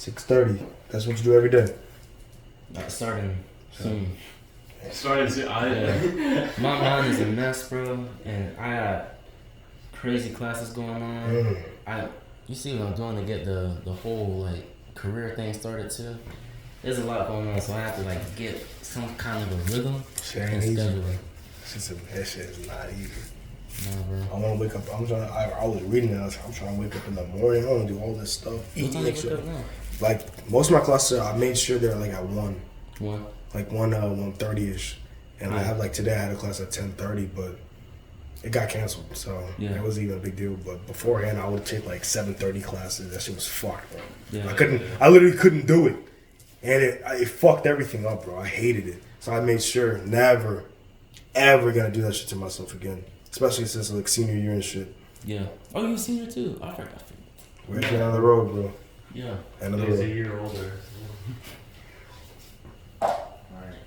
6:30. That's what you do every day. Starting soon. Starting soon. My mind is a mess, bro, and I got crazy classes going on. You see what I'm doing to get the whole like career thing started too. There's a lot going on, so I have to like get some kind of a rhythm and schedule. That shit is not easy. Nah, bro. I want to wake up. I was reading it. I'm trying to wake up in the morning. I want to do all this stuff. What time do you wake up now? Like most of my classes, I made sure they're like at 1. Like 1:30ish. And I have like today I had a class at 10:30, but it got canceled, so it wasn't even a big deal. But beforehand, I would take like 7:30 classes. That shit was fucked, bro. Yeah. I literally couldn't do it, and it fucked everything up, bro. I hated it, so I made sure never, ever gonna do that shit to myself again. Especially since like senior year and shit. Yeah. Oh, you a senior too? I forgot. We're getting on the road, bro. Yeah. He's a year older. Alright.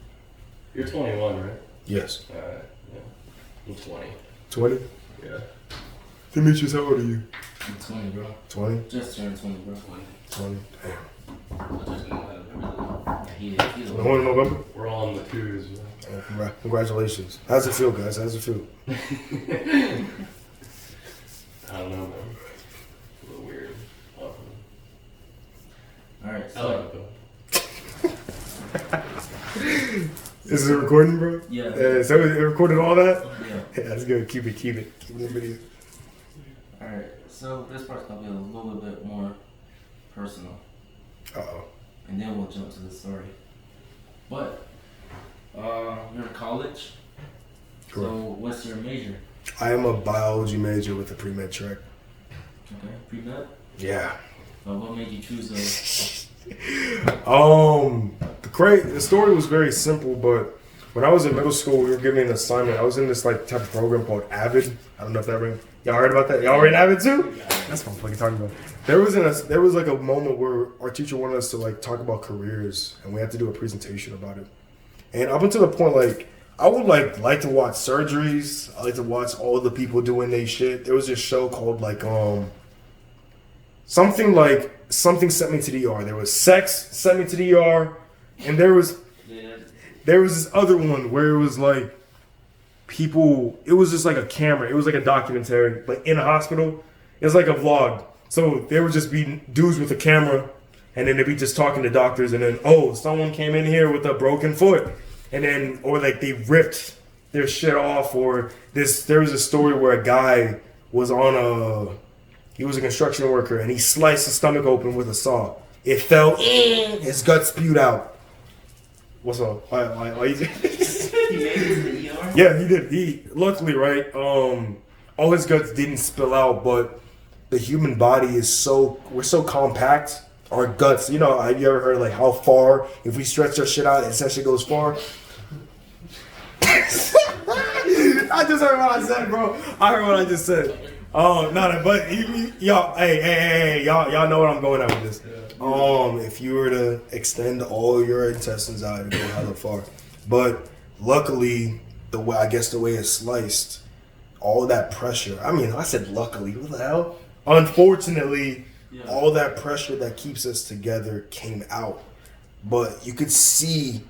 You're 21, right? Yes. Alright. Yeah. I'm 20. 20? Yeah. Demetrius, how old are you? I'm 20, bro. 20? Just turned 20, bro. 20. Damn. Yeah, Born in November? We're all in the twos. Congratulations. How's it feel, guys? How's it feel? I don't know, man. A little weird. Alright, I like it Is it recording, bro? Yeah. So it recorded all that? Yeah. Yeah, that's good. Keep it in the video. Alright, so this part's gonna be a little bit more personal. Uh-oh. And then we'll jump to the story. But, you're in college. Correct. So, what's your major? I am a biology major with a pre-med track. Okay, pre-med? Yeah. What made you choose those? The story was very simple, but when I was in middle school, we were given an assignment. I was in this like type of program called Avid. I don't know if that rings. Y'all heard about that? Y'all were in Avid too? That's what I'm fucking talking about. There was like a moment where our teacher wanted us to like talk about careers, and we had to do a presentation about it. And up until the point, like I would like to watch surgeries. I like to watch all the people doing their shit. There was this show called like something sent me to the ER. There was sex sent me to the ER, and there was this other one where it was like people. It was just like a camera. It was like a documentary, but in a hospital. It's like a vlog. So there would just be dudes with a camera, and then they'd be just talking to doctors, and then someone came in here with a broken foot, and then or like they ripped their shit off, or there was a story where a guy was he was a construction worker, and he sliced his stomach open with a saw. It fell in, his gut spewed out. What's up? Why you He made it to the ER? Yeah, he did. Luckily, right? All his guts didn't spill out, but the human body we're so compact. Our guts, have you ever heard like how far, if we stretch our shit out, it essentially goes far? I just heard what I said, bro. I heard what I just said. Oh, no, but y'all, hey, y'all know what I'm going at with this. If you were to extend all your intestines out, it'd go hella far. But luckily, the way it's sliced, all that pressure. I mean, I said luckily. What the hell? Unfortunately, all that pressure that keeps us together came out. But you could see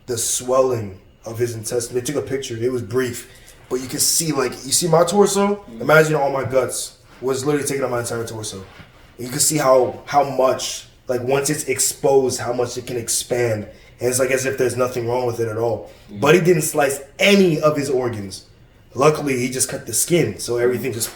the swelling of his intestine. They took a picture. It was brief. But you can see, you see my torso? Imagine all my guts was literally taking up my entire torso. And you can see how much, once it's exposed, how much it can expand. And it's like as if there's nothing wrong with it at all. But he didn't slice any of his organs. Luckily, he just cut the skin. So everything just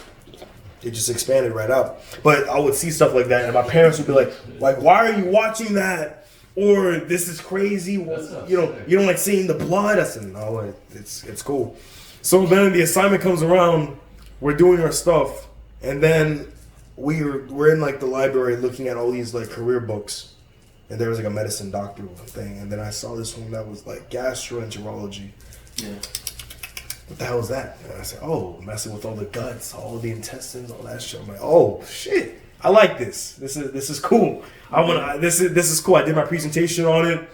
expanded right out. But I would see stuff like that, and my parents would be like, why are you watching that? Or this is crazy. You don't like seeing the blood. I said, no, it's cool. So then the assignment comes around, we're doing our stuff, and then we're in the library looking at all these career books, and there was a medicine doctor thing, and then I saw this one that was gastroenterology. Yeah. What the hell is that? And I said, messing with all the guts, all the intestines, all that shit. I'm like, oh shit, I like this. This is cool. This is cool. I did my presentation on it.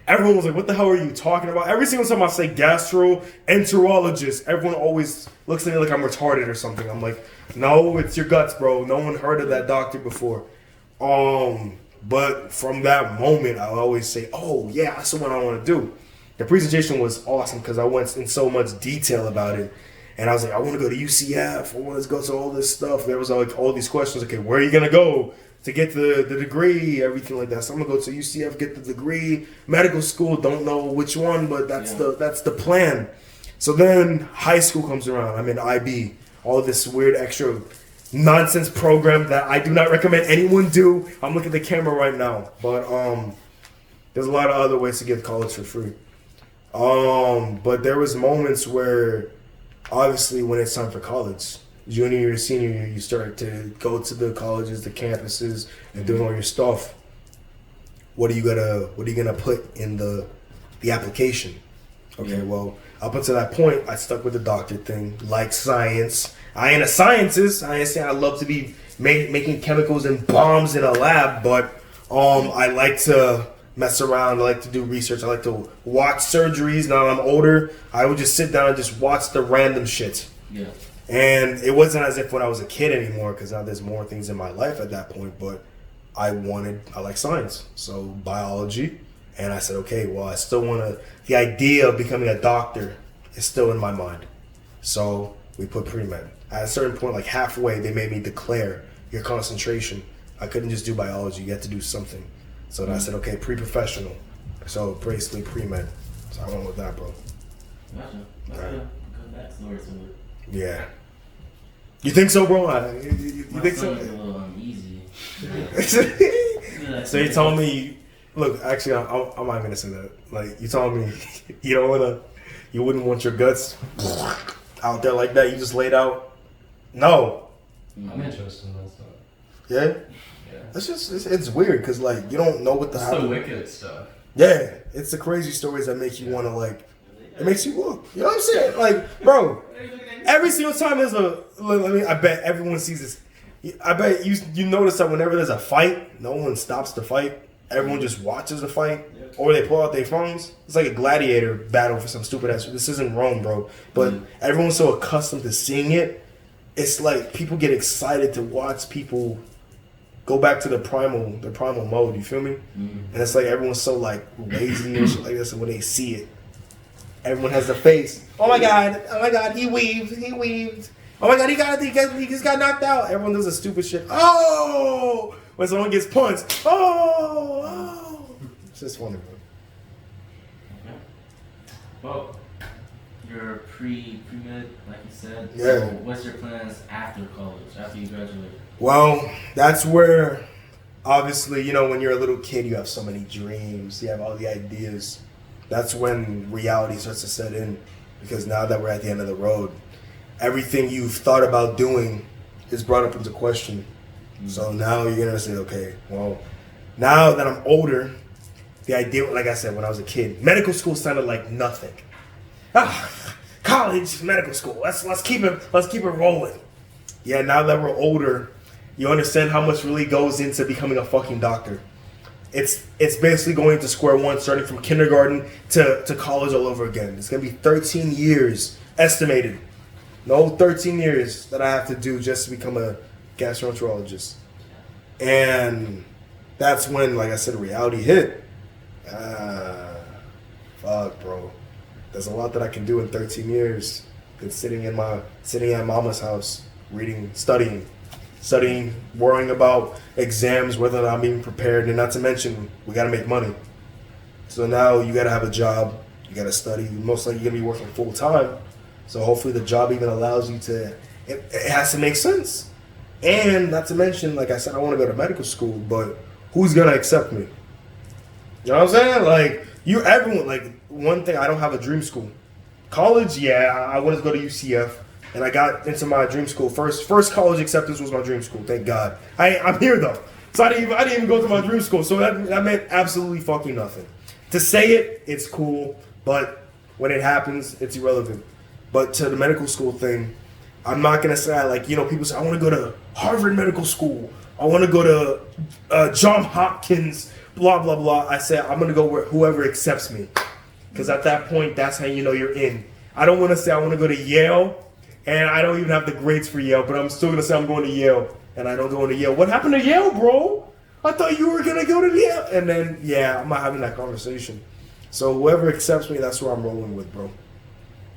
Everyone was like, what the hell are you talking about? Every single time I say gastroenterologist, everyone always looks at me like I'm retarded or something. I'm like, no, it's your guts, bro. No one heard of that doctor before. But from that moment, I always say, oh, yeah, that's the one I want to do. The presentation was awesome because I went in so much detail about it. And I was like, I want to go to UCF. I want to go to all this stuff. There was like all these questions. Okay, where are you going to go to get the degree, everything like that. So I'm going to go to UCF, get the degree. Medical school, don't know which one, but that's the plan. So then high school comes around. I'm in IB. All this weird extra nonsense program that I do not recommend anyone do. I'm looking at the camera right now. But there's a lot of other ways to get college for free. But there was moments where, obviously, when it's time for college, junior year, senior year, you start to go to the colleges, the campuses, and doing all your stuff. What are you gonna put in the application? Okay, well, up until that point, I stuck with the doctor thing, like science. I ain't a scientist. I ain't saying I love to be making chemicals and bombs in a lab, but I like to mess around. I like to do research. I like to watch surgeries. Now that I'm older, I would just sit down and just watch the random shit. Yeah. And it wasn't as if when I was a kid anymore, because now there's more things in my life at that point, but I like science. So biology. And I said, okay, well, I still the idea of becoming a doctor is still in my mind. So we put pre-med. At a certain point, like halfway, they made me declare your concentration. I couldn't just do biology. You had to do something. So then I said, okay, pre-professional. So basically pre-med. So I went with that, bro. Gotcha. That's a good backstory to it. Yeah. You think so, bro? You think so? My son is a little uneasy. So you told me, look, actually, I'm not gonna say that. Like, you told me you wouldn't want your guts out there like that. You just laid out. No. I'm interested in that stuff. Yeah. Yeah. It's weird because like you don't know what the It's the wicked stuff. Yeah, it's the crazy stories that make you want to like. It makes you look. You know what I'm saying? Like, bro, every single time there's I bet everyone sees this. I bet you notice that whenever there's a fight, no one stops the fight. Everyone just watches the fight, or they pull out their phones. It's like a gladiator battle for some stupid ass. This isn't Rome, bro. But everyone's so accustomed to seeing it. It's like people get excited to watch people go back to the primal mode. You feel me? And it's like everyone's so like lazy and shit like this. And when they see it, everyone has the face. Oh my god, he weaved. Oh my god, he just got knocked out. Everyone does a stupid shit. Oh, when someone gets punched. Oh. It's just funny, bro. Okay. Well, you're pre-med, like you said. Yeah. So what's your plans after college, after you graduate? Well, that's where, obviously, you know, when you're a little kid, you have so many dreams. You have all the ideas. That's when reality starts to set in. Because now that we're at the end of the road, everything you've thought about doing is brought up into question. So now you're going to say, okay, well, now that I'm older, the idea, like I said, when I was a kid, medical school sounded like nothing. College, medical school, let's keep it rolling. Yeah, now that we're older, you understand how much really goes into becoming a fucking doctor. It's basically going to square one, starting from kindergarten to college all over again. It's going to be 13 years estimated. No, 13 years that I have to do just to become a gastroenterologist. And that's when, like I said, reality hit. Fuck, bro. There's a lot that I can do in 13 years. Than sitting at mama's house, reading, studying, worrying about exams, whether or not I'm even prepared, and not to mention, we gotta make money. So now you gotta have a job, you gotta study, most likely you're gonna be working full time. So hopefully the job even allows you to, it has to make sense. And not to mention, like I said, I wanna go to medical school, but who's gonna accept me? You know what I'm saying? Like, everyone, like, one thing, I don't have a dream school. College, yeah, I wanted to go to UCF. And I got into my dream school. First college acceptance was my dream school. Thank God. I'm here though, so I didn't even go to my dream school. So that meant absolutely fucking nothing. To say it, it's cool, but when it happens, it's irrelevant. But to the medical school thing, I'm not gonna say people say I want to go to Harvard Medical School. I want to go to Johns Hopkins. Blah blah blah. I say I'm gonna go where whoever accepts me, because at that point, that's how you know you're in. I don't want to say I want to go to Yale. And I don't even have the grades for Yale, but I'm still going to say I'm going to Yale. And I don't go into Yale. What happened to Yale, bro? I thought you were gonna go to the and then I'm not having that conversation. So whoever accepts me, that's where I'm rolling with, bro.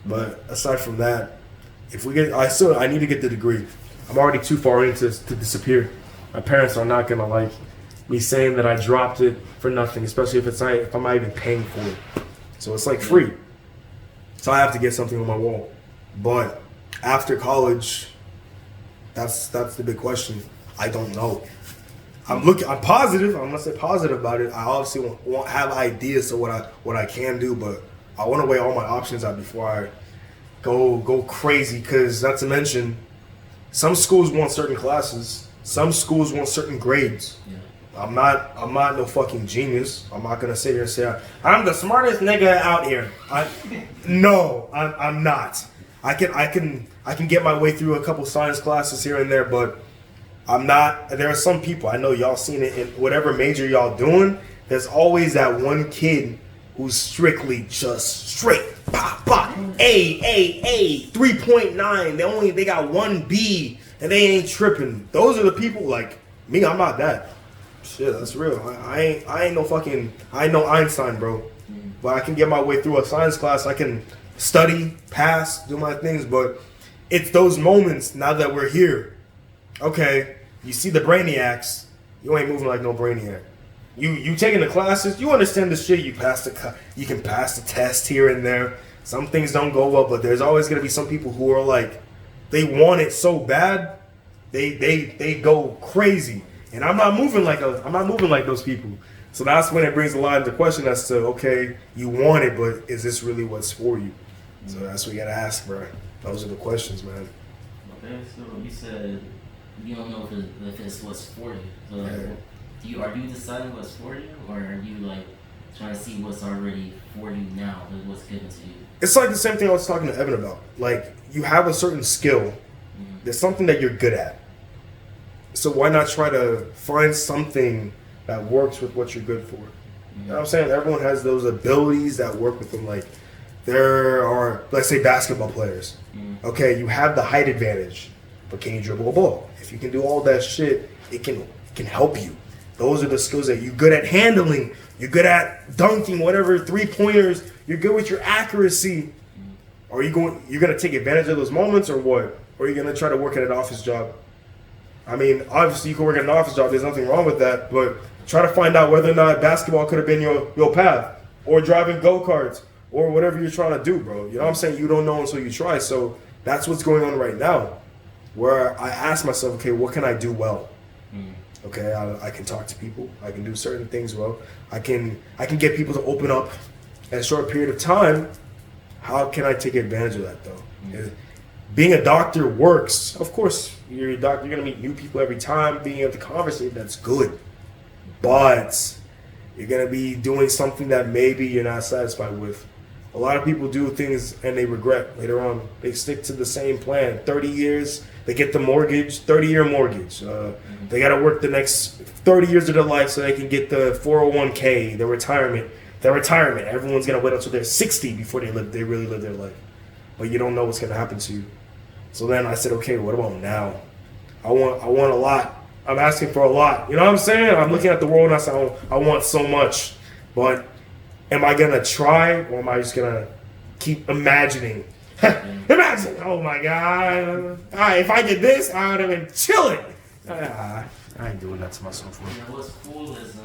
But aside from that, if we get, I need to get the degree. I'm already too far in to disappear. My parents are not gonna like me saying that I dropped it for nothing, especially if I'm not even paying for it. So it's like free. So I have to get something on my wall. But after college, that's the big question. I don't know. I'm positive. I'm gonna say positive about it. I obviously won't have ideas of what I can do, but I want to weigh all my options out before I go crazy. Because not to mention, some schools want certain classes. Some schools want certain grades. Yeah. I'm not no fucking genius. I'm not gonna sit here and say I'm the smartest nigga out here. I'm not. I can get my way through a couple science classes here and there, but I'm not. There are some people, I know y'all seen it in whatever major y'all doing. There's always that one kid who's strictly just straight A 3.9. They got 1 B and they ain't tripping. Those are the people like me. I'm not that. Shit, that's real. I ain't no fucking. I ain't no Einstein, bro. But I can get my way through a science class. I can study, pass, do my things. But it's those moments now that we're here. Okay, you see the brainiacs. You ain't moving like no brainiac. You taking the classes. You understand the shit. You can pass the test here and there. Some things don't go well, but there's always gonna be some people who are like, they want it so bad, they go crazy. And I'm not moving like those people. So that's when it brings a lot into question as to, okay, you want it, but is this really what's for you? So that's what you gotta ask, bro. Those are the questions, man. Okay, so you said you don't know if it's what's for you. So are you deciding what's for you, or are you like trying to see what's already for you now, what's given to you? It's like the same thing I was talking to Evan about. Like, you have a certain skill. There's something that you're good at. So why not try to find something that works with what you're good for? You know what I'm saying? Everyone has those abilities that work with them. Like, there are, let's say, basketball players. Okay, you have the height advantage, but can you dribble a ball? If you can do all that shit, it can help you. Those are the skills that you're good at handling. You're good at dunking, whatever, 3-pointers. You're good with your accuracy. Are you're gonna take advantage of those moments, or what? Or are you gonna try to work at an office job? I mean, obviously you can work at an office job. There's nothing wrong with that, but try to find out whether or not basketball could have been your path, or driving go-karts, or whatever you're trying to do, bro. You know what I'm saying? You don't know until you try. So that's what's going on right now, where I ask myself, okay, what can I do well? Okay, I can talk to people. I can do certain things well. I can get people to open up in a short period of time. How can I take advantage of that, though? Being a doctor works. Of course, you're a doctor. You're going to meet new people every time. Being able to conversate, that's good. But you're going to be doing something that maybe you're not satisfied with. A lot of people do things and they regret later on. They stick to the same plan. 30 years, they get the mortgage, 30-year mortgage. They got to work the next 30 years of their life so they can get the 401k, the retirement. Everyone's going to wait until they're 60 before they really live their life. But you don't know what's going to happen to you. So then I said, okay, what about now? I want a lot. I'm asking for a lot. You know what I'm saying? I'm looking at the world and I say, I want so much. But am I going to try, or am I just going to keep imagining? Imagine, oh my God. If I did this, I would have been chilling. I ain't doing that to myself. What's cool is,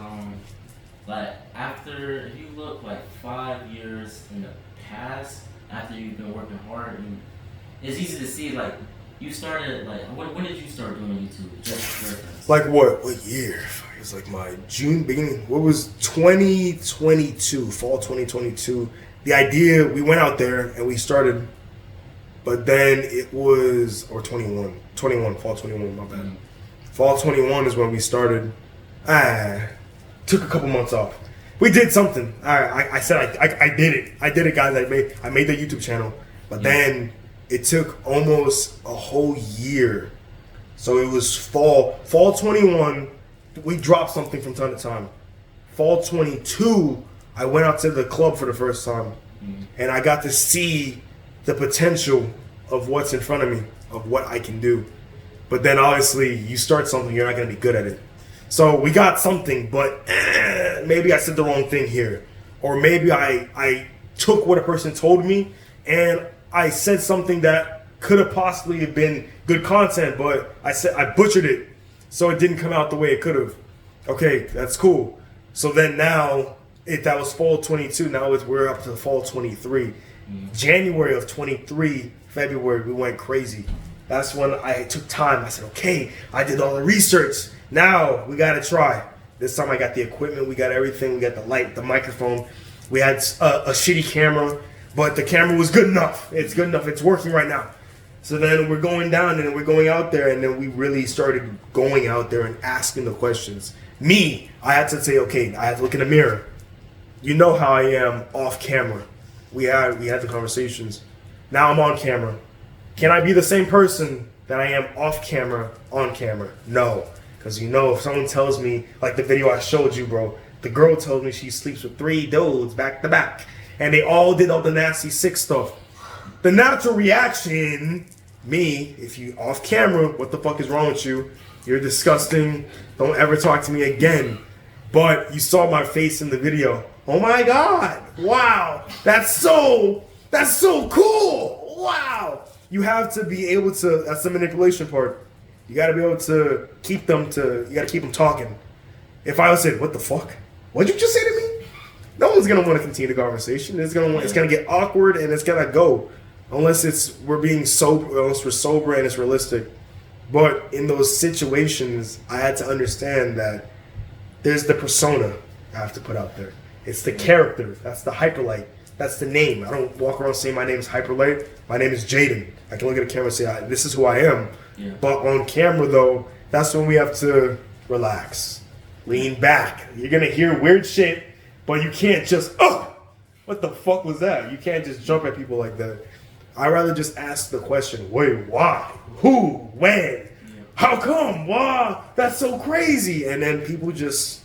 like, after, if you look like 5 years in the past, after you've been working hard, and it's easy to see, like, you started, like, when did you start doing YouTube? Just for reference. Like what year? It was like my beginning, what was 2022, fall 2022. The idea, we went out there and we started, but then it was, or 21, fall 21, my bad. Fall 21 is when we started. Took a couple months off. We did something. I said I did it. I did it, guys. I made the YouTube channel, but then it took almost a whole year. So it was fall 21. We dropped something from time to time. Fall 22, I went out to the club for the first time, and I got to see the potential of what's in front of me, of what I can do. But then obviously you start something, you're not gonna be good at it. So we got something, but maybe I said the wrong thing here. Or maybe I took what a person told me and I said something that could have possibly have been good content, but I butchered it. So it didn't come out the way it could have. Okay, that's cool. So then now, if that was fall 22, now we're up to the fall 23. January of 23, February, we went crazy. That's when I took time. I said, okay, I did all the research. Now we got to try. This time I got the equipment. We got everything. We got the light, the microphone. We had a shitty camera, but the camera was good enough. It's good enough. It's working right now. So then we're going down and we're going out there, and then we really started going out there and asking the questions. Me, I had to say, okay, I had to look in the mirror. You know how I am off camera. We had the conversations. Now I'm on camera. Can I be the same person that I am off camera, on camera? No. Because if someone tells me, like the video I showed you, bro, the girl told me she sleeps with 3 dudes back to back. And they all did all the nasty sick stuff. The natural reaction, me, if you off camera, what the fuck is wrong with you? You're disgusting. Don't ever talk to me again. But you saw my face in the video. Oh my God. Wow. That's so cool. Wow. You have to be able to, that's the manipulation part. You got to be able to you got to keep them talking. If I would say, what the fuck? What'd you just say to me? No one's going to want to continue the conversation. It's going to get awkward and it's going to go. Unless we're sober and it's realistic. But in those situations, I had to understand that there's the persona I have to put out there. It's the character. That's the Hyppolite. That's the name. I don't walk around saying my name is Hyppolite. My name is Jaden. I can look at a camera and say, this is who I am. Yeah. But on camera, though, that's when we have to relax. Lean back. You're going to hear weird shit, but you can't just, what the fuck was that? You can't just jump at people like that. I'd rather just ask the question, wait, why? Who? When? Yeah. How come? Why? That's so crazy. And then people just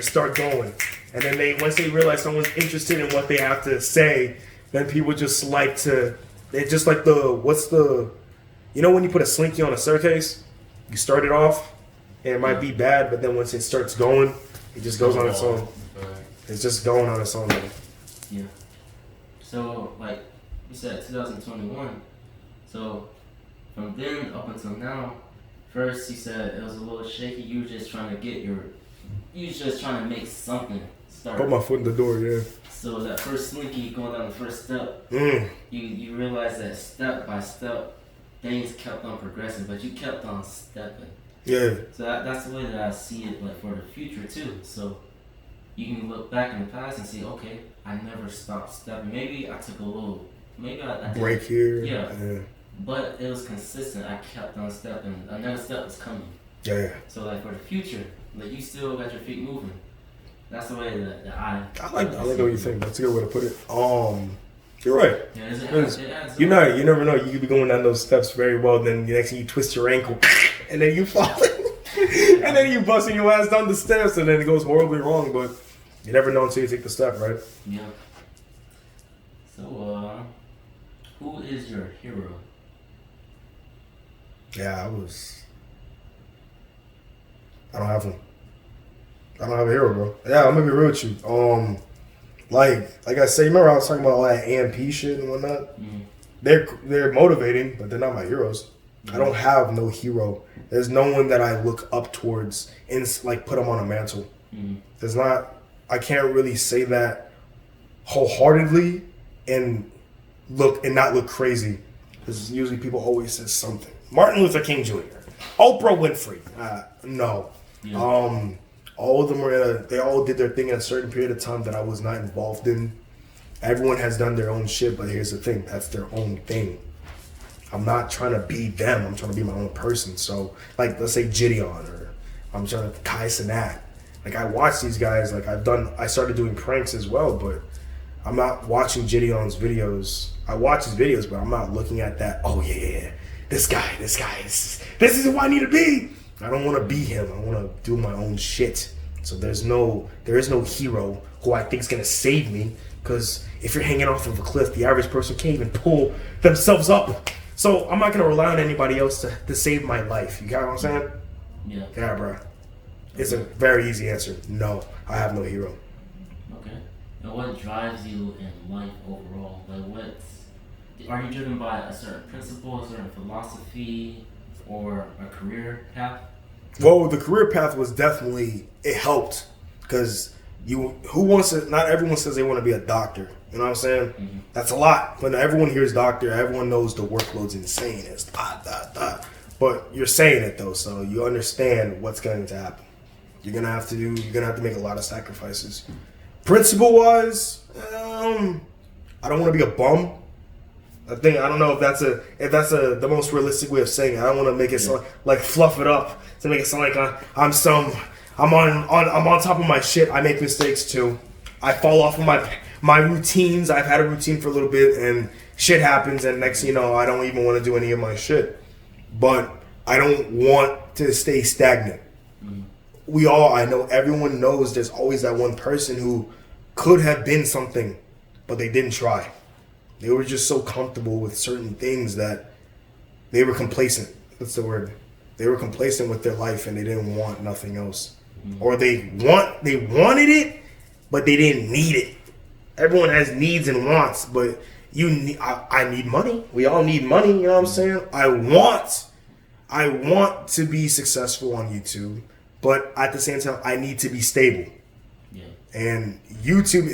start going. And then once they realize someone's interested in what they have to say, then people just like to, it's just like when you put a slinky on a staircase, you start it off, and it might be bad, but then once it starts going, it just goes on its own. It's just going on its own. Yeah. So, like you said, 2021. So, from then up until now, first you said it was a little shaky. You were just trying to make something start. Put my foot in the door, yeah. So that first slinky going down the first step, you realize that step by step, things kept on progressing, but you kept on stepping. Yeah. So that's the way that I see it, like for the future too. So you can look back in the past and see, okay, I never stopped stepping. Maybe I took I break here. Yeah. But it was consistent. I kept on stepping. Another step was coming. Yeah. So like for the future, like you still got your feet moving. That's the way that I like what you think. That's a good way to put it. You're right. Yeah, it adds you never know. You could be going down those steps very well. Then the next thing you twist your ankle, and then you fall, and then you busting your ass down the steps, and then it goes horribly wrong. But you never know until you take the step, right? Yeah. So, who is your hero? Yeah, I don't have one. I don't have a hero, bro. Yeah, I'm gonna be real with you. Like I said, remember I was talking about all that AMP shit and whatnot? Mm-hmm. They're motivating, but they're not my heroes. Mm-hmm. I don't have no hero. There's no one that I look up towards and like put them on a mantle. Mm-hmm. I can't really say that wholeheartedly and not look crazy. Because usually people always say something. Martin Luther King Jr., Oprah Winfrey. No. Yeah. All of them they all did their thing in a certain period of time that I was not involved in. Everyone has done their own shit, but here's the thing, that's their own thing. I'm not trying to be them, I'm trying to be my own person. So, like, let's say Gideon, or I'm trying to Kai Cenat. Like, I watch these guys, like I started doing pranks as well, but I'm not watching Gideon's videos. I watch his videos, but I'm not looking at that, oh yeah, this guy, this is who I need to be. I don't want to be him. I want to do my own shit. So there is no hero who I think is going to save me, because if you're hanging off of a cliff, the average person can't even pull themselves up. So I'm not going to rely on anybody else to save my life. You got what I'm saying? Yeah. Yeah, bro. It's a very easy answer. No, I have no hero. Okay. And what drives you in life overall? Like, are you driven by a certain principle, a certain philosophy, or a career path? Well, the career path was definitely, it helped because not everyone says they want to be a doctor. You know what I'm saying? Mm-hmm. That's a lot. When everyone hears doctor, everyone knows the workload's insane. It's But you're saying it though, so you understand what's going to happen. You're gonna have to make a lot of sacrifices. Principle wise, I don't want to be a bum. I don't know if that's the most realistic way of saying it. I don't want to make it sound like fluff it up to make it sound like I'm on top of my shit. I make mistakes too. I fall off of my routines. I've had a routine for a little bit and shit happens and next thing you know, I don't even want to do any of my shit. But I don't want to stay stagnant. I know everyone knows there's always that one person who could have been something, but they didn't try. They were just so comfortable with certain things that they were complacent. That's the word. They were complacent with their life and they didn't want nothing else. Or they wanted it, but they didn't need it. Everyone has needs and wants, but I need money. We all need money, you know what I'm saying? I want to be successful on YouTube, but at the same time I need to be stable. Yeah. And YouTube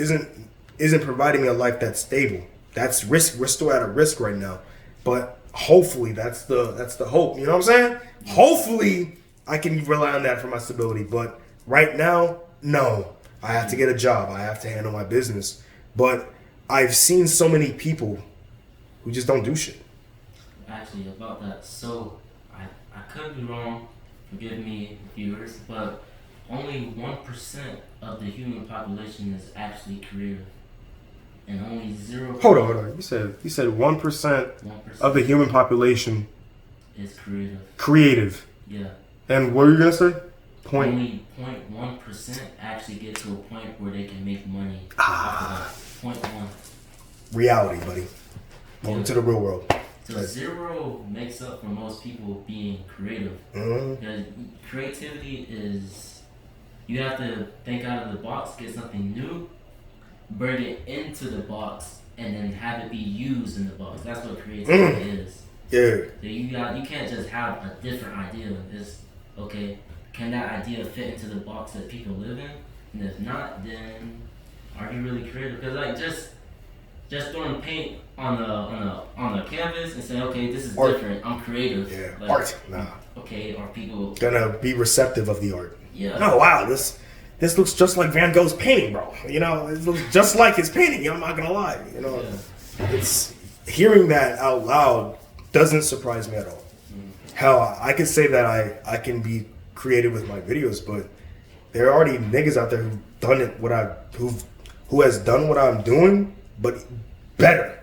isn't providing me a life that's stable. That's risk. We're still at a risk right now, but hopefully that's the hope. You know what I'm saying? Hopefully I can rely on that for my stability. But right now, no. I have to get a job. I have to handle my business. But I've seen so many people who just don't do shit. Actually, about that, so I could be wrong. Forgive me, viewers, but only 1% of the human population is actually creative. And only 0. Hold on. You said 1% of the human population is creative. Creative. Yeah. And what are you gonna say? Only 0.1% actually get to a point where they can make money. Off of that. 0.1. Reality, buddy. Welcome to the real world. So 0 makes up for most people being creative. Mm-hmm. Because creativity is, you have to think out of the box, get something new, bring it into the box, and then have it be used in the box. That's what creativity is. Yeah. So you can't just have a different idea. It's okay. Can that idea fit into the box that people live in? And if not, then are you really creative? Because like just throwing paint on the canvas and saying, okay, this is art. Different. I'm creative. Yeah. Like, art. Nah. Okay. Are people gonna be receptive of the art? Yeah. Oh wow, this looks just like Van Gogh's painting, bro. You know, it looks just like his painting. I'm not gonna lie. You know, It's hearing that out loud doesn't surprise me at all. Hell, I can say that I can be creative with my videos, but there are already niggas out there who've done it who has done what I'm doing, but better.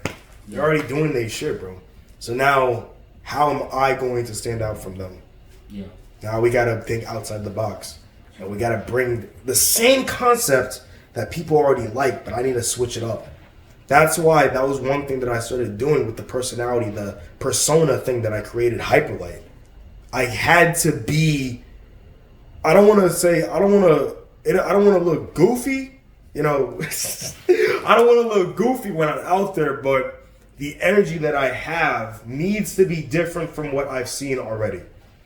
They're already doing their shit, bro. So now, how am I going to stand out from them? Yeah. Now we gotta think outside the box. And we gotta bring the same concept that people already like, but I need to switch it up. That's why that was one thing that I started doing with the personality, the persona thing that I created, Hyppolite. I had to be, I don't want to look goofy, you know. I don't want to look goofy when I'm out there, but the energy that I have needs to be different from what I've seen already.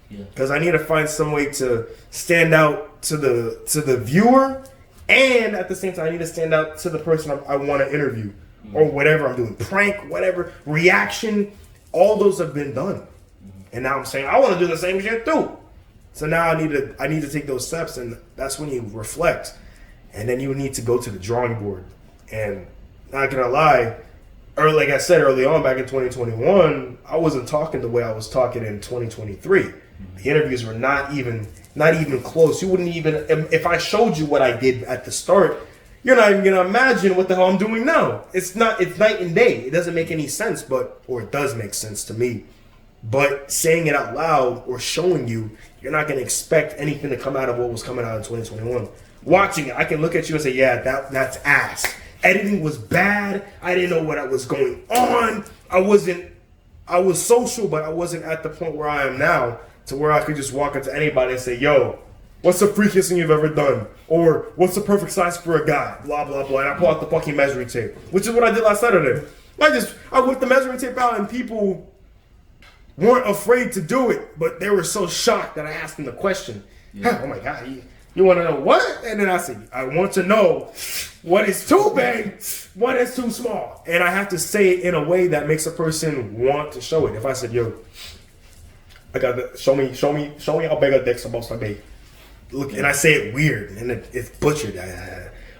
Because I need to find some way to stand out to the viewer, and at the same time I need to stand out to the person I want to interview, or whatever I'm doing, prank, whatever, reaction, all those have been done. And now I'm saying I want to do the same shit too. So now I need to take those steps, and that's when you reflect, and then you need to go to the drawing board. And not gonna lie, like I said early on, back in 2021, I wasn't talking the way I was talking in 2023. The interviews were not even close. You wouldn't even, if I showed you what I did at the start, you're not even gonna imagine what the hell I'm doing now. It's night and day. It doesn't make any sense, or it does make sense to me. But saying it out loud or showing you, you're not gonna expect anything to come out of what was coming out in 2021. Watching it, I can look at you and say, yeah, that's ass. Editing was bad. I didn't know what was going on. I was social, but I wasn't at the point where I am now, to where I could just walk up to anybody and say, yo, what's the freakiest thing you've ever done? Or what's the perfect size for a guy? Blah, blah, blah. And I pull out the fucking measuring tape, which is what I did last Saturday. I whipped the measuring tape out and people weren't afraid to do it, but they were so shocked that I asked them the question. Yeah. Oh my God, you want to know what? And then I said, I want to know what is too big, what is too small. And I have to say it in a way that makes a person want to show it. If I said, yo, I got the, show me how big a dick's supposed to be. Look, and I say it weird, and it's butchered.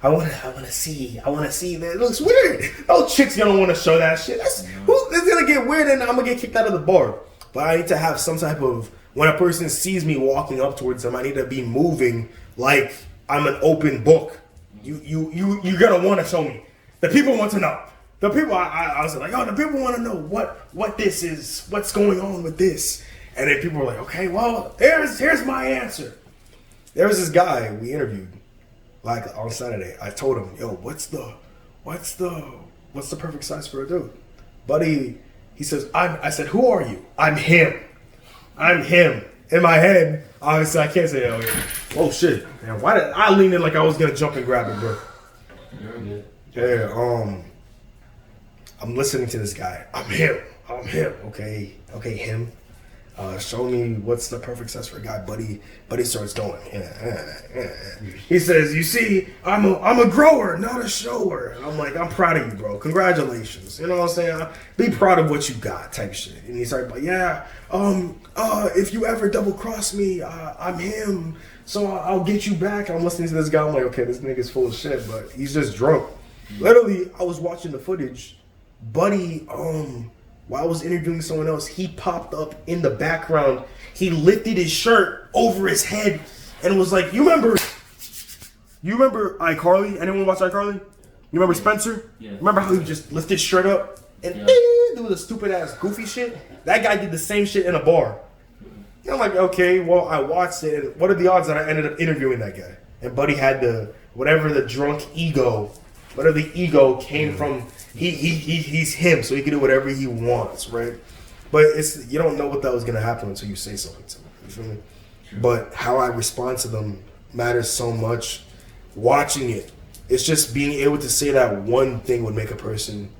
I want to see that. It looks weird. Those chicks don't want to show that shit. It's gonna get weird, and I'm gonna get kicked out of the bar. But I need to have some type of, when a person sees me walking up towards them, I need to be moving like I'm an open book. You're gonna want to show me. The people want to know. The people, I was like, oh, the people want to know what this is, what's going on with this. And then people were like, okay, well, here's my answer. There was this guy we interviewed, like on Saturday. I told him, yo, what's the perfect size for a dude? Buddy, he says, I said, who are you? I'm him. In my head, obviously I can't say, oh shit. Man, why did I lean in like I was gonna jump and grab it, bro? You're good. Yeah, I'm listening to this guy. I'm him. Okay, him. Show me what's the perfect size for a guy. Buddy starts going. He says, you see, I'm a grower, not a shower. And I'm like, I'm proud of you, bro. Congratulations. You know what I'm saying? Be proud of what you got, type shit. And he started like, yeah, if you ever double cross me, I'm him. So I'll get you back. I'm listening to this guy. I'm like, okay, this nigga's full of shit, but he's just drunk. Literally, I was watching the footage. Buddy, while I was interviewing someone else, he popped up in the background. He lifted his shirt over his head and was like, you remember iCarly? Anyone watch iCarly? You remember Spencer? Yeah. Remember how he just lifted his shirt up and do the stupid ass goofy shit? That guy did the same shit in a bar. And I'm like, okay, well, I watched it. And what are the odds that I ended up interviewing that guy? And Buddy had whatever the ego came from. He's him, so he can do whatever he wants, right? But you don't know what that was gonna happen until you say something to him. You feel me? Sure. But how I respond to them matters so much. Watching it's just being able to say that one thing would make a person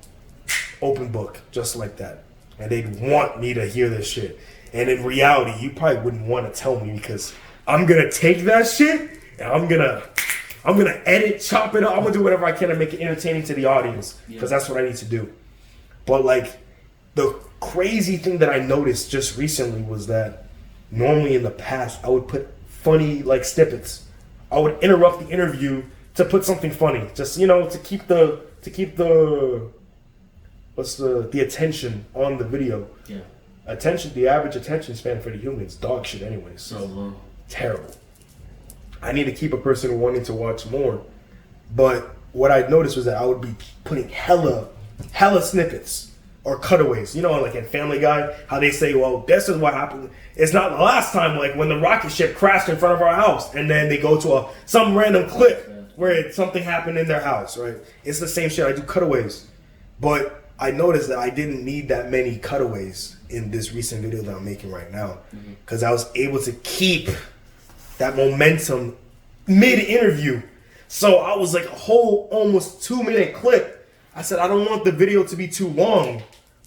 open book, just like that, and they'd want me to hear this shit. And in reality, you probably wouldn't want to tell me because I'm gonna take that shit and I'm gonna edit, chop it up. I'm gonna do whatever I can to make it entertaining to the audience because that's what I need to do. But like the crazy thing that I noticed just recently was that normally in the past I would put funny like snippets. I would interrupt the interview to put something funny, just to keep the attention on the video. Yeah. The average attention span for the humans, dog shit anyways. So long. Terrible. I need to keep a person wanting to watch more. But what I noticed was that I would be putting hella snippets or cutaways. Like in Family Guy, how they say, well, this is what happened. It's not the last time, like when the rocket ship crashed in front of our house and then they go to some random clip where something happened in their house, right? It's the same shit. I do cutaways. But I noticed that I didn't need that many cutaways in this recent video that I'm making right now because I was able to keep that momentum mid-interview. So I was like a whole almost 2-minute clip. I said, I don't want the video to be too long,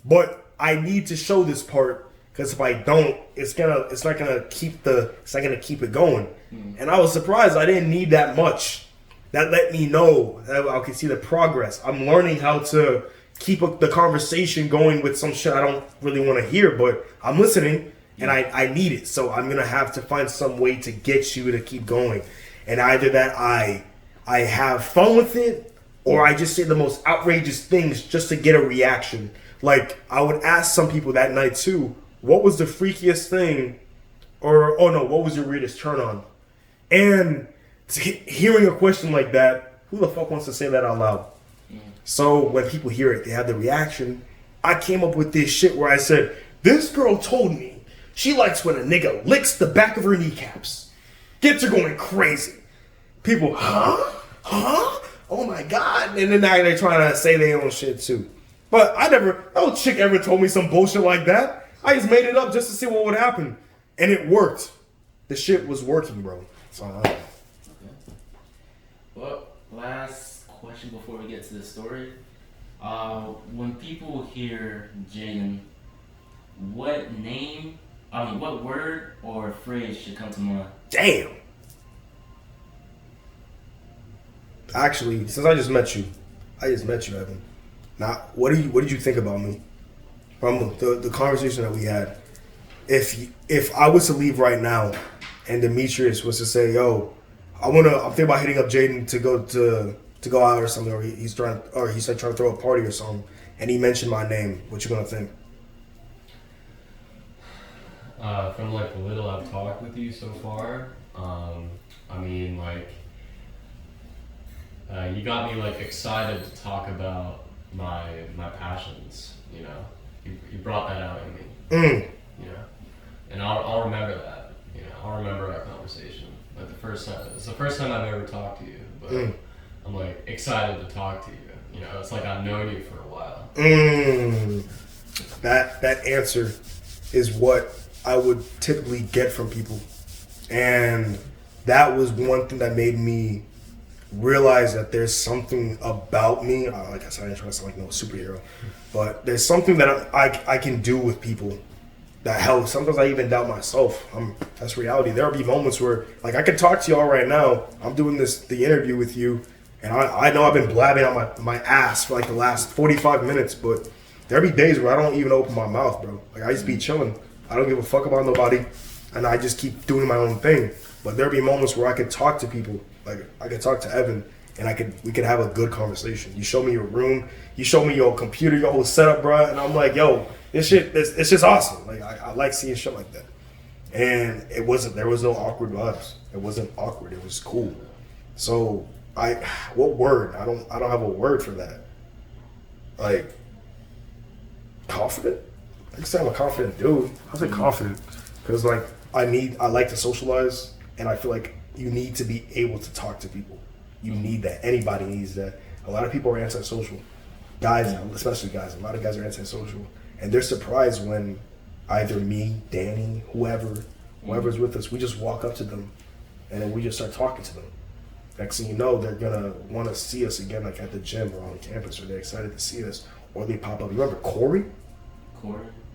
but I need to show this part because if I don't, it's not gonna keep it going. And I was surprised I didn't need that much. That let me know that I could see the progress. I'm learning how to keep the conversation going with some shit I don't really want to hear, but I'm listening. And I need it, so I'm gonna have to find some way to get you to keep going. And either that I have fun with it, or I just say the most outrageous things just to get a reaction. Like I would ask some people that night too, what was the freakiest thing, what was your weirdest turn on? And hearing a question like that, who the fuck wants to say that out loud? So when people hear it, they have the reaction. I came up with this shit where I said, this girl told me she likes when a nigga licks the back of her kneecaps. Gets her going crazy. People, huh? Oh my God. And then now they're trying to say their own shit too. But no chick ever told me some bullshit like that. I just made it up just to see what would happen. And it worked. The shit was working, bro. Fine. Well, last question before we get to the story. When people hear Jaden, what word or phrase should come to mind? Damn. Actually, since I just met you, Evan. Now, what did you think about me from the conversation that we had? If I was to leave right now, and Demetrius was to say, "Yo, I'm thinking about hitting up Jaden to go out or something," or he's trying to throw a party or something, and he mentioned my name, what you gonna think? From like the little I've talked with you so far, I mean like you got me like excited to talk about my passions. You know, you brought that out in me. You know, and I'll remember that. You know, I'll remember our conversation. Like it's the first time I've ever talked to you, but I'm like excited to talk to you. You know, it's like I've known you for a while. That answer is what I would typically get from people, and that was one thing that made me realize that there's something about me. Like I said, I didn't try to sound like no superhero, but there's something that I can do with people that helps. Sometimes I even doubt myself. That's reality. There'll be moments where, like, I can talk to y'all right now. I'm doing the interview with you, and I know I've been blabbing on my ass for like the last 45 minutes, but there'll be days where I don't even open my mouth, bro. Like, I just be chilling. I don't give a fuck about nobody, and I just keep doing my own thing. But there'll be moments where I could talk to people. Like, I could talk to Evan, and we could have a good conversation. You show me your room, you show me your computer, your whole setup, bro, and I'm like, yo, it's just awesome. Like, I like seeing shit like that. And there was no awkward vibes. It wasn't awkward. It was cool. So what word? I don't have a word for that. Like, confident? I can say I'm a confident dude. I say confident because like I like to socialize, and I feel like you need to be able to talk to people. You need that. Anybody needs that. A lot of people are antisocial. Guys, especially guys. A lot of guys are antisocial, and they're surprised when either me, Danny, whoever's with us, we just walk up to them, and then we just start talking to them. Next thing you know, they're gonna want to see us again, like at the gym or on campus, or they're excited to see us, or they pop up. You remember Corey?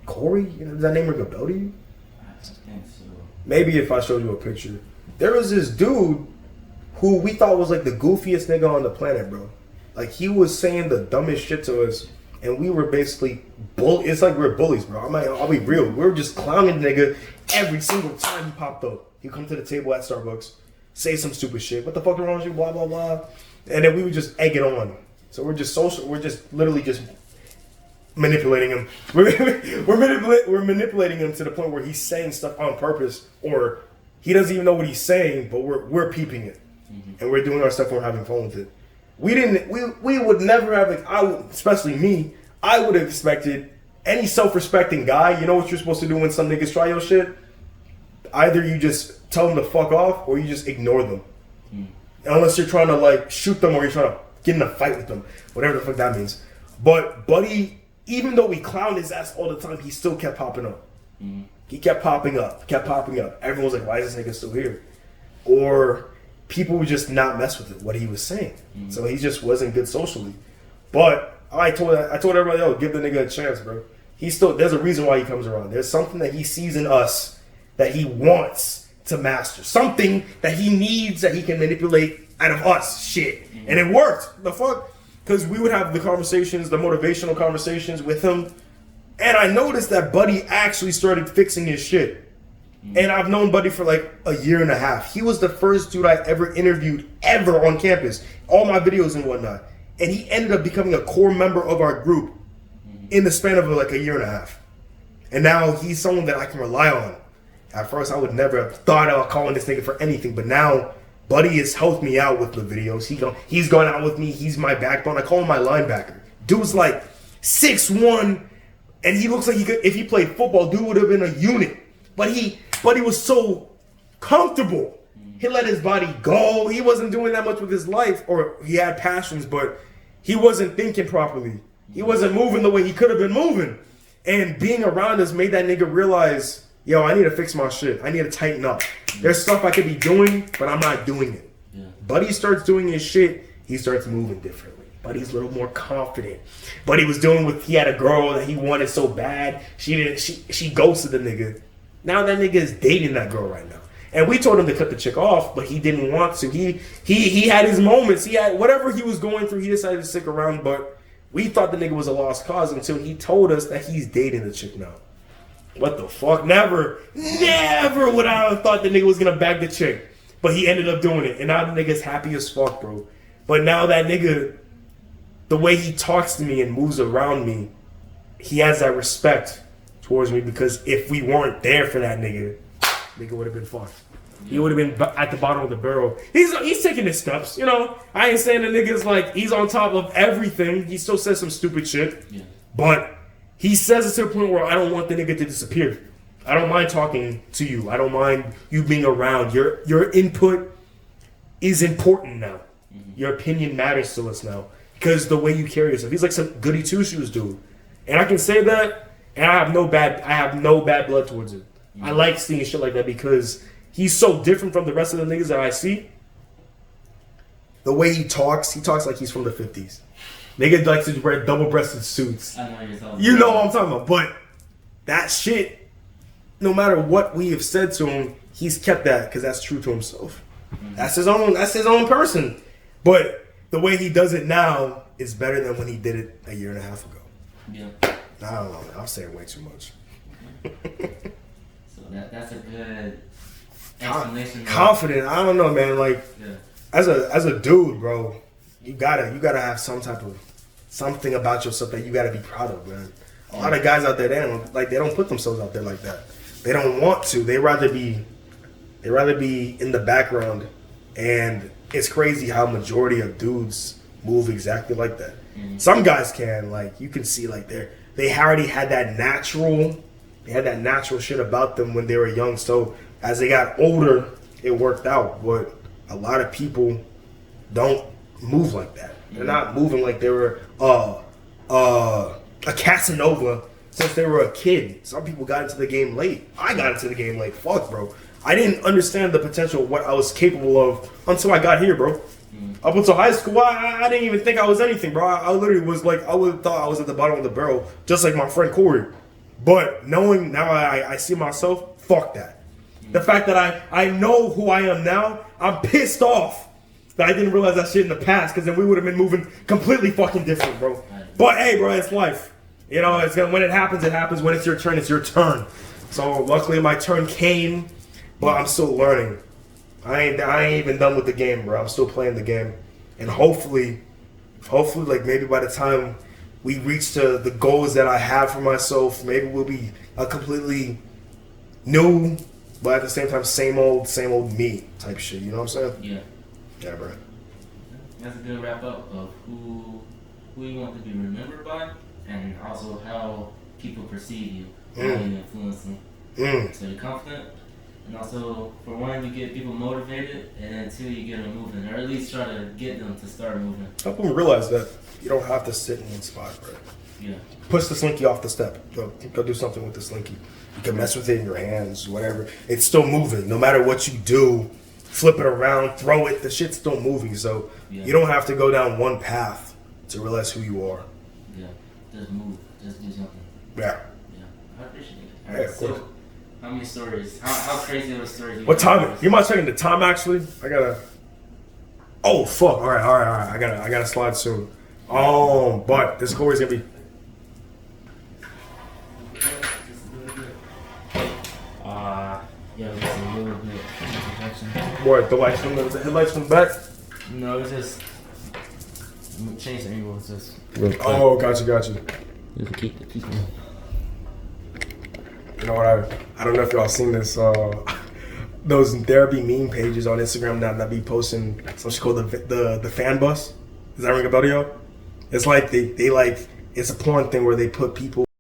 Corey? You know, does that name ring a bell to you? I think so. Maybe if I showed you a picture. There was this dude who we thought was like the goofiest nigga on the planet, bro. Like, he was saying the dumbest shit to us, and we were basically it's like we're bullies, bro. I'll be real. We were just clowning the nigga every single time he popped up. He'd come to the table at Starbucks, say some stupid shit. What the fuck is wrong with you? Blah, blah, blah. And then we would just egg it on. So we're just literally just manipulating him. We're manipulating him to the point where he's saying stuff on purpose, or he doesn't even know what he's saying, but we're peeping it, and we're doing our stuff and we're having fun with it. We would never have, like, especially me, I would have expected any self-respecting guy. You know what you're supposed to do when some niggas try your shit? Either you just tell them to fuck off, or you just ignore them, unless you're trying to like shoot them or you're trying to get in a fight with them, whatever the fuck that means. But Buddy, even though we clowned his ass all the time, he still kept popping up. He kept popping up. Everyone was like, why is this nigga still here? Or people would just not mess with it, what he was saying. So he just wasn't good socially. But I told everybody, yo, give the nigga a chance, bro. There's a reason why he comes around. There's something that he sees in us that he wants to master. Something that he needs that he can manipulate out of us. Shit. And it worked. The fuck? Because we would have the conversations, the motivational conversations with him. And I noticed that Buddy actually started fixing his shit. And I've known Buddy for like a year and a half. He was the first dude I ever interviewed ever on campus. All my videos and whatnot. And he ended up becoming a core member of our group in the span of like a year and a half. And now he's someone that I can rely on. At first, I would never have thought about calling this nigga for anything. But now, Buddy has helped me out with the videos. He's gone out with me. He's my backbone. I call him my linebacker. Dude's like 6'1", and he looks like he could. If he played football, dude would have been a unit. But he was so comfortable. He let his body go. He wasn't doing that much with his life, or he had passions, but he wasn't thinking properly. He wasn't moving the way he could have been moving. And being around us made that nigga realize yo, I need to fix my shit. I need to tighten up. There's stuff I could be doing, but I'm not doing it. Yeah. Buddy starts doing his shit, he starts moving differently. Buddy's a little more confident. Buddy was doing what he had a girl that he wanted so bad. She ghosted the nigga. Now that nigga is dating that girl right now. And we told him to cut the chick off, but he didn't want to. He had his moments. He had whatever he was going through, he decided to stick around, but we thought the nigga was a lost cause until he told us that he's dating the chick now. What the fuck? Never would I have thought the nigga was gonna bag the chick. But he ended up doing it. And now the nigga's happy as fuck, bro. But now that nigga, the way he talks to me and moves around me, he has that respect towards me, because if we weren't there for that nigga would have been fucked. He would have been at the bottom of the barrel. He's taking his steps, you know. I ain't saying the nigga's like, he's on top of everything. He still says some stupid shit. Yeah. But he says it to the point where I don't want the nigga to disappear. I don't mind talking to you. I don't mind you being around. Your input is important now. Mm-hmm. Your opinion matters to us now. Because the way you carry yourself. He's like some goody two-shoes dude. And I can say that, and I have no bad blood towards it. Mm-hmm. I like seeing shit like that because he's so different from the rest of the niggas that I see. The way he talks like he's from the 50s. Nigga likes to wear double-breasted suits. I know you're talking about. You know what I'm talking about. But that shit, no matter what we have said to him, he's kept that because that's true to himself. Mm-hmm. That's his own person. But the way he does it now is better than when he did it a year and a half ago. Yeah. I don't know, man. I'm saying way too much. So that's a good explanation. Confident. I don't know, man. Like, yeah. As a dude, bro, you gotta have some type of something about yourself that you gotta be proud of, man. A lot of guys out there, they don't put themselves out there like that. They don't want to. They rather be in the background. And it's crazy how majority of dudes move exactly like that. Mm-hmm. Some guys can, like, you can see like they already had that natural shit about them when they were young. So as they got older, it worked out. But a lot of people don't move like that. They're not moving like they were a Casanova since they were a kid. Some people got into the game late. I got into the game late. Fuck, bro. I didn't understand the potential of what I was capable of until I got here, bro. Up until high school, I didn't even think I was anything, bro. I literally was like, I would have thought I was at the bottom of the barrel, just like my friend Corey. But knowing now I see myself, fuck that. The fact that I know who I am now, I'm pissed off that I didn't realize that shit in the past, because then we would have been moving completely fucking different, bro. But hey, bro, it's life. You know, when it happens, it happens. When it's your turn, it's your turn. So luckily my turn came, but I'm still learning. I ain't even done with the game, bro. I'm still playing the game. And hopefully, like maybe by the time we reach to the goals that I have for myself, maybe we'll be a completely new, but at the same time, same old me type shit. You know what I'm saying? Yeah. Yeah, bro. That's a good wrap up of who you want to be remembered by, and also how people perceive you, how you influence them. So you're confident, and also for one, you get people motivated, and then two, you get them moving, or at least try to get them to start moving. Help them realize that you don't have to sit in one spot, bro. Yeah. Push the slinky off the step. Go do something with the slinky. You can mess with it in your hands, whatever. It's still moving. No matter what you do, flip it around, throw it, the shit's still moving. So you don't have to go down one path to realize who you are. Yeah. Just move. Just do something. Yeah. Yeah. I appreciate it. All right, so how many stories? How crazy are the stories? What time? You mind checking the time, actually? I gotta... Oh, fuck. All right. I gotta slide soon. But this story's gonna be... Yeah, just a little bit of What, the headlights from the back? No, it's just change the angle. It's just oh, gotcha. You can keep the people. You know what? I don't know if y'all seen this. Those therapy meme pages on Instagram now that be posting something called the fan bus. Does that ring a bell to y'all? It's like they like it's a porn thing where they put people